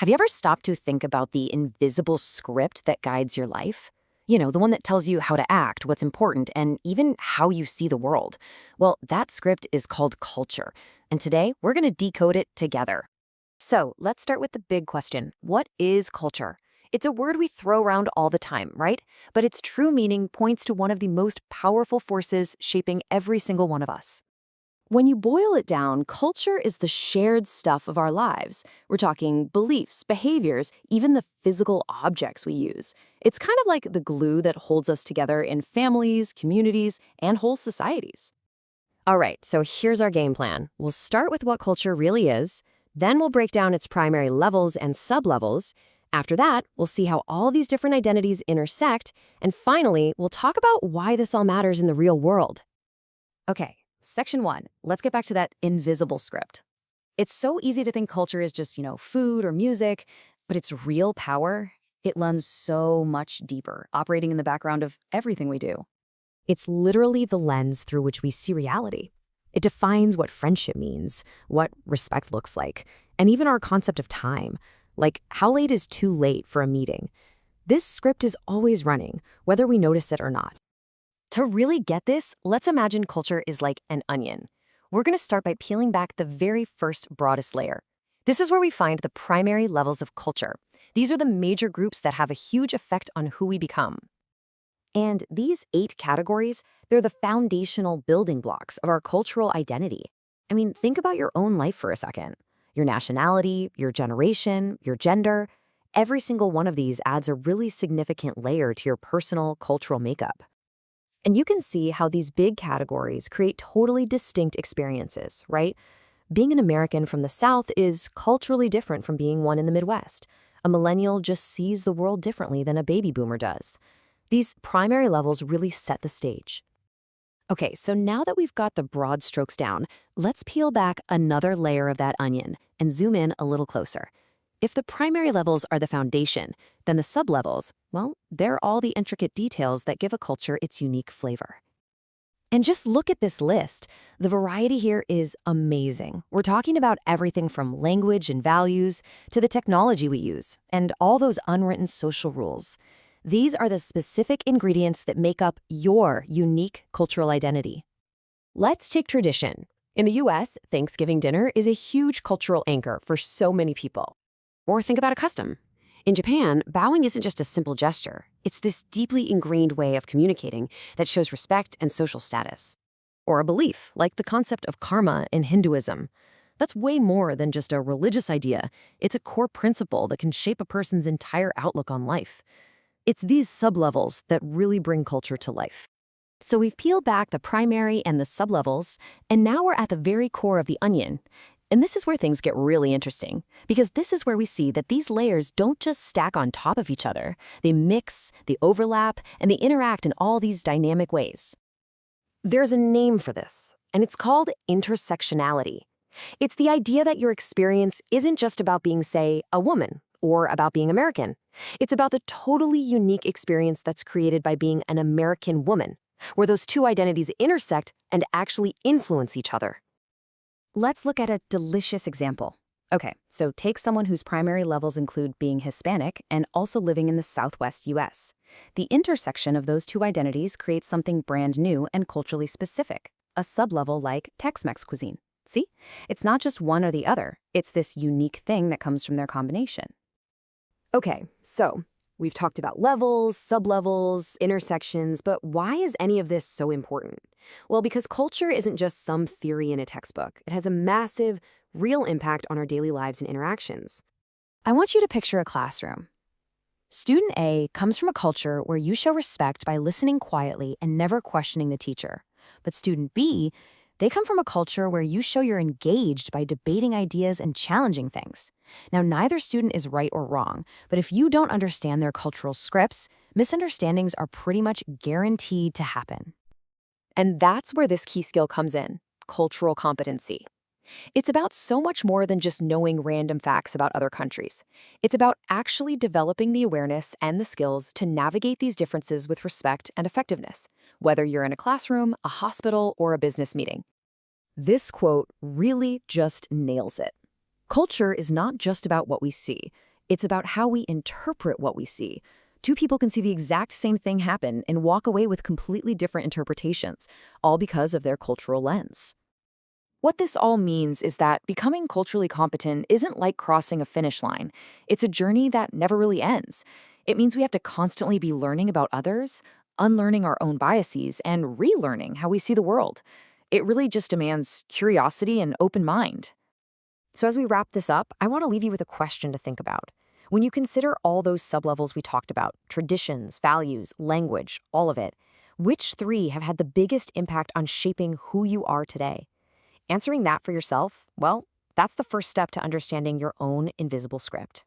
Have you ever stopped to think about the invisible script that guides your life? The one that tells you how to act, what's important, and even how you see the world. Well, that script is called culture. And today, we're going to decode it together. So let's start with the big question. What is culture? It's a word we throw around all the time, right? But its true meaning points to one of the most powerful forces shaping every single one of us. When you boil it down, culture is the shared stuff of our lives. We're talking beliefs, behaviors, even the physical objects we use. It's kind of like the glue that holds us together in families, communities, and whole societies. All right, so here's our game plan. We'll start with what culture really is, then we'll break down its primary levels and sublevels. After that, we'll see how all these different identities intersect, and finally, we'll talk about why this all matters in the real world. Okay. Section 1, let's get back to that invisible script. It's so easy to think culture is just, food or music, but its real power, it runs so much deeper, operating in the background of everything we do. It's literally the lens through which we see reality. It defines what friendship means, what respect looks like, and even our concept of time, like how late is too late for a meeting. This script is always running, whether we notice it or not. To really get this, let's imagine culture is like an onion. We're going to start by peeling back the very first broadest layer. This is where we find the primary levels of culture. These are the major groups that have a huge effect on who we become. And these 8 categories, they're the foundational building blocks of our cultural identity. I mean, think about your own life for a second. Your nationality, your generation, your gender. Every single one of these adds a really significant layer to your personal cultural makeup. And you can see how these big categories create totally distinct experiences, right? Being an American from the South is culturally different from being one in the Midwest. A millennial just sees the world differently than a baby boomer does. These primary levels really set the stage. Okay, so now that we've got the broad strokes down, let's peel back another layer of that onion and zoom in a little closer. If the primary levels are the foundation, then the sublevels, well, they're all the intricate details that give a culture its unique flavor. And just look at this list. The variety here is amazing. We're talking about everything from language and values to the technology we use and all those unwritten social rules. These are the specific ingredients that make up your unique cultural identity. Let's take tradition. In the US, Thanksgiving dinner is a huge cultural anchor for so many people. Or think about a custom. In Japan, bowing isn't just a simple gesture. It's this deeply ingrained way of communicating that shows respect and social status. Or a belief, like the concept of karma in Hinduism. That's way more than just a religious idea. It's a core principle that can shape a person's entire outlook on life. It's these sublevels that really bring culture to life. So we've peeled back the primary and the sublevels, and now we're at the very core of the onion. And this is where things get really interesting, because this is where we see that these layers don't just stack on top of each other. They mix, they overlap, and they interact in all these dynamic ways. There's a name for this, and it's called intersectionality. It's the idea that your experience isn't just about being, say, a woman or about being American. It's about the totally unique experience that's created by being an American woman, where those two identities intersect and actually influence each other. Let's look at a delicious example. Okay, so take someone whose primary levels include being Hispanic and also living in the Southwest US. The intersection of those two identities creates something brand new and culturally specific, a sublevel like Tex-Mex cuisine. See? It's not just one or the other. It's this unique thing that comes from their combination. Okay, so we've talked about levels, sublevels, intersections, but why is any of this so important? Well, because culture isn't just some theory in a textbook. It has a massive, real impact on our daily lives and interactions. I want you to picture a classroom. Student A comes from a culture where you show respect by listening quietly and never questioning the teacher. But student B, they come from a culture where you show you're engaged by debating ideas and challenging things. Now, neither student is right or wrong, but if you don't understand their cultural scripts, misunderstandings are pretty much guaranteed to happen. And that's where this key skill comes in, cultural competency. It's about so much more than just knowing random facts about other countries. It's about actually developing the awareness and the skills to navigate these differences with respect and effectiveness, whether you're in a classroom, a hospital, or a business meeting. This quote really just nails it. Culture is not just about what we see. It's about how we interpret what we see. Two people can see the exact same thing happen and walk away with completely different interpretations, all because of their cultural lens. What this all means is that becoming culturally competent isn't like crossing a finish line. It's a journey that never really ends. It means we have to constantly be learning about others, unlearning our own biases, and relearning how we see the world. It really just demands curiosity and open mind. So as we wrap this up, I want to leave you with a question to think about. When you consider all those sublevels we talked about, traditions, values, language, all of it, which three have had the biggest impact on shaping who you are today? Answering that for yourself, well, that's the first step to understanding your own invisible script.